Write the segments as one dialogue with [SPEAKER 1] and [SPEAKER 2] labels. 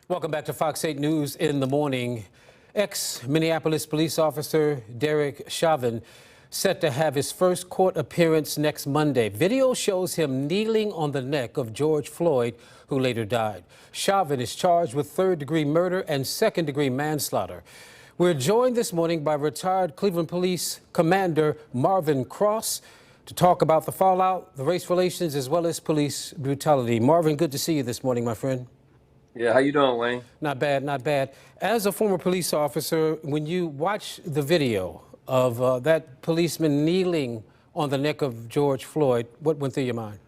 [SPEAKER 1] Welcome back to Fox 8 News in the morning. Ex-Minneapolis police officer Derek Chauvin set to have his first court appearance next Monday. Video shows him kneeling on the neck of George Floyd, who later died. Chauvin is charged with third-degree murder and second-degree manslaughter. We're joined this morning by retired Cleveland Police Commander Marvin to talk about the fallout, the race relations, as well as police brutality. Marvin, good to see you this morning, my friend.
[SPEAKER 2] Yeah, how you doing, Wayne?
[SPEAKER 1] Not bad, not bad. As a former police officer, when you watch the video of that policeman kneeling on the neck of George Floyd, what went through your mind?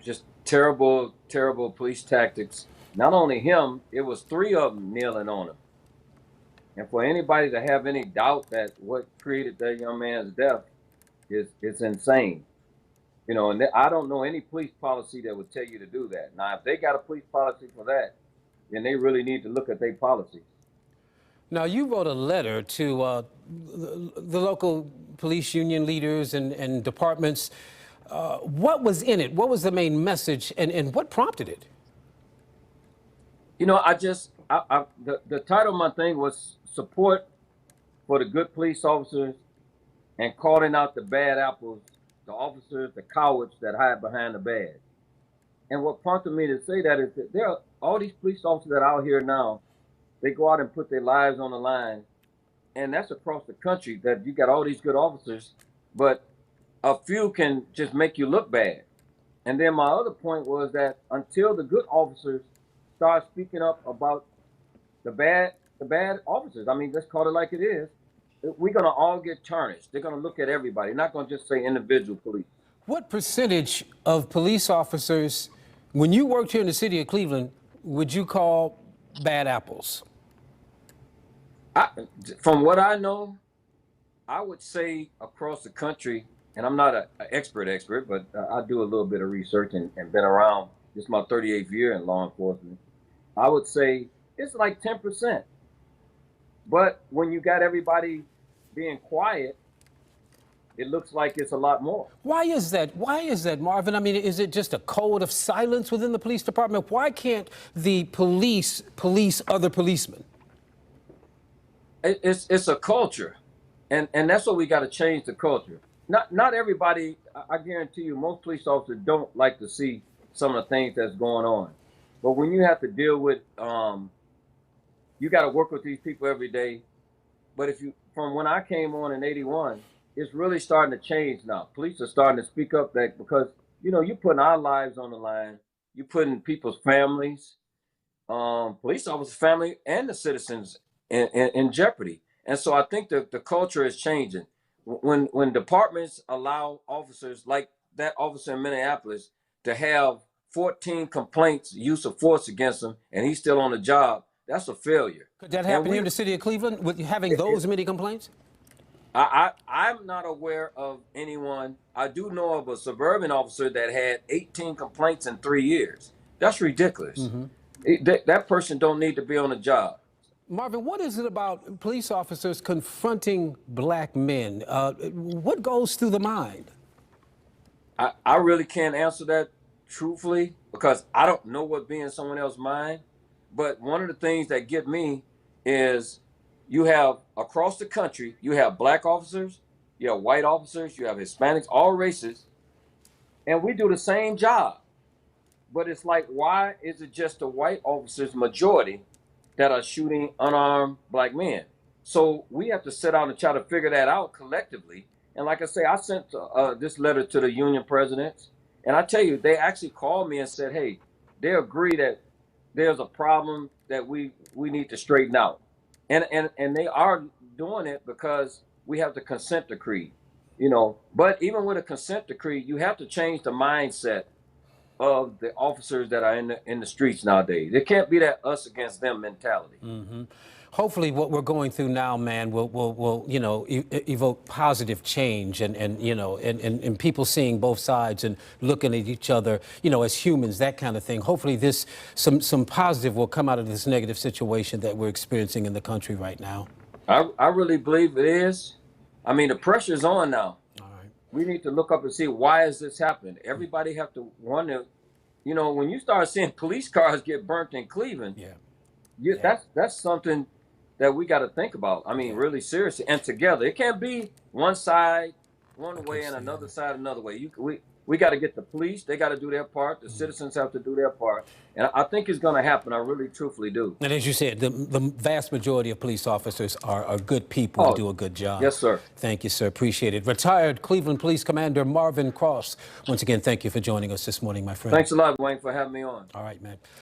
[SPEAKER 2] Just terrible, terrible police tactics. Not only him, it was three of them kneeling on him. And for anybody to have any doubt that what created that young man's death is insane. You know, and I don't know any police policy that would tell you to do that. Now, if they got a police policy for that, then they really need to look at their policies.
[SPEAKER 1] Now, you wrote a letter to the local police union leaders and departments. What was in it? What was the main message, and what prompted it?
[SPEAKER 2] You know, the title of my thing was support for the good police officers and calling out the bad apples, the officers, the cowards that hide behind the badge. And what prompted me to say that is that there are all these police officers that are out here now, they go out and put their lives on the line. And that's across the country, that you got all these good officers, but a few can just make you look bad. And then my other point was that until the good officers start speaking up about the bad officers, I mean, let's call it like it is, we're going to all get tarnished. They're going to look at everybody, not going to just say individual police.
[SPEAKER 1] What percentage of police officers, when you worked here in the city of Cleveland, would you call bad apples?
[SPEAKER 2] From what I know, I would say across the country, and I'm not an expert, but I do a little bit of research and been around. This is my 38th year in law enforcement. I would say it's like 10%. But when you got everybody being quiet, it looks like it's a lot more.
[SPEAKER 1] Why is that? Why is that, Marvin? I mean, is it just a code of silence within the police department? Why can't the police other policemen?
[SPEAKER 2] It's a culture, and that's what we got to change, the culture. Not everybody. I guarantee you, most police officers don't like to see some of the things that's going on. But when you have to deal with you got to work with these people every day. But from when I came on in '81, it's really starting to change now. Police are starting to speak up that because, you know, you're putting our lives on the line. You're putting people's families, police officers' family, and the citizens in jeopardy. And so I think the culture is changing. When departments allow officers like that officer in Minneapolis to have 14 complaints, use of force against him, and he's still on the job, that's a failure.
[SPEAKER 1] Could that happen here in the city of Cleveland with having those many complaints?
[SPEAKER 2] I'm not aware of anyone. I do know of a suburban officer that had 18 complaints in 3 years. That's ridiculous. Mm-hmm. That person don't need to be on the job.
[SPEAKER 1] Marvin, what is it about police officers confronting black men? What goes through the mind?
[SPEAKER 2] I really can't answer that truthfully because I don't know what be in someone else's mind. But one of the things that get me is you have across the country, you have black officers, you have white officers, you have Hispanics, all races, and we do the same job. But it's like, why is it just the white officers, majority, that are shooting unarmed black men? So we have to sit down and try to figure that out collectively. And like I say, I sent this letter to the union presidents, and I tell you, they actually called me and said, hey, they agree that there's a problem that we need to straighten out. And they are doing it because we have the consent decree, you know. But even with a consent decree, you have to change the mindset of the officers that are in the streets nowadays. It can't be that us against them mentality.
[SPEAKER 1] Mm-hmm. Hopefully what we're going through now, man, will you know, evoke positive change and you know, and people seeing both sides and looking at each other, you know, as humans, that kind of thing. Hopefully some positive will come out of this negative situation that we're experiencing in the country right now.
[SPEAKER 2] I really believe it is. I mean, the pressure's on now.
[SPEAKER 1] All right.
[SPEAKER 2] We need to look up and see, why is this happening? Everybody have to wonder, you know, when you start seeing police cars get burnt in Cleveland,
[SPEAKER 1] Yeah.
[SPEAKER 2] that's something that we got to think about. I mean,
[SPEAKER 1] Yeah.
[SPEAKER 2] really seriously, and together. It can't be one side one way
[SPEAKER 1] Against
[SPEAKER 2] and
[SPEAKER 1] the
[SPEAKER 2] another
[SPEAKER 1] other.
[SPEAKER 2] side another way. We got to get the police. They got to do their part. The citizens have to do their part, and I think it's going to happen. I really, truthfully do.
[SPEAKER 1] And as you said, the vast majority of police officers are good people and
[SPEAKER 2] Oh,
[SPEAKER 1] do a good job.
[SPEAKER 2] yes, sir.
[SPEAKER 1] Thank you, sir. Appreciate it. Retired Cleveland Police Commander Marvin Cross. Once again, thank you for joining us this morning, my friend.
[SPEAKER 2] Thanks a lot, Wayne, for having me on.
[SPEAKER 1] All right, man.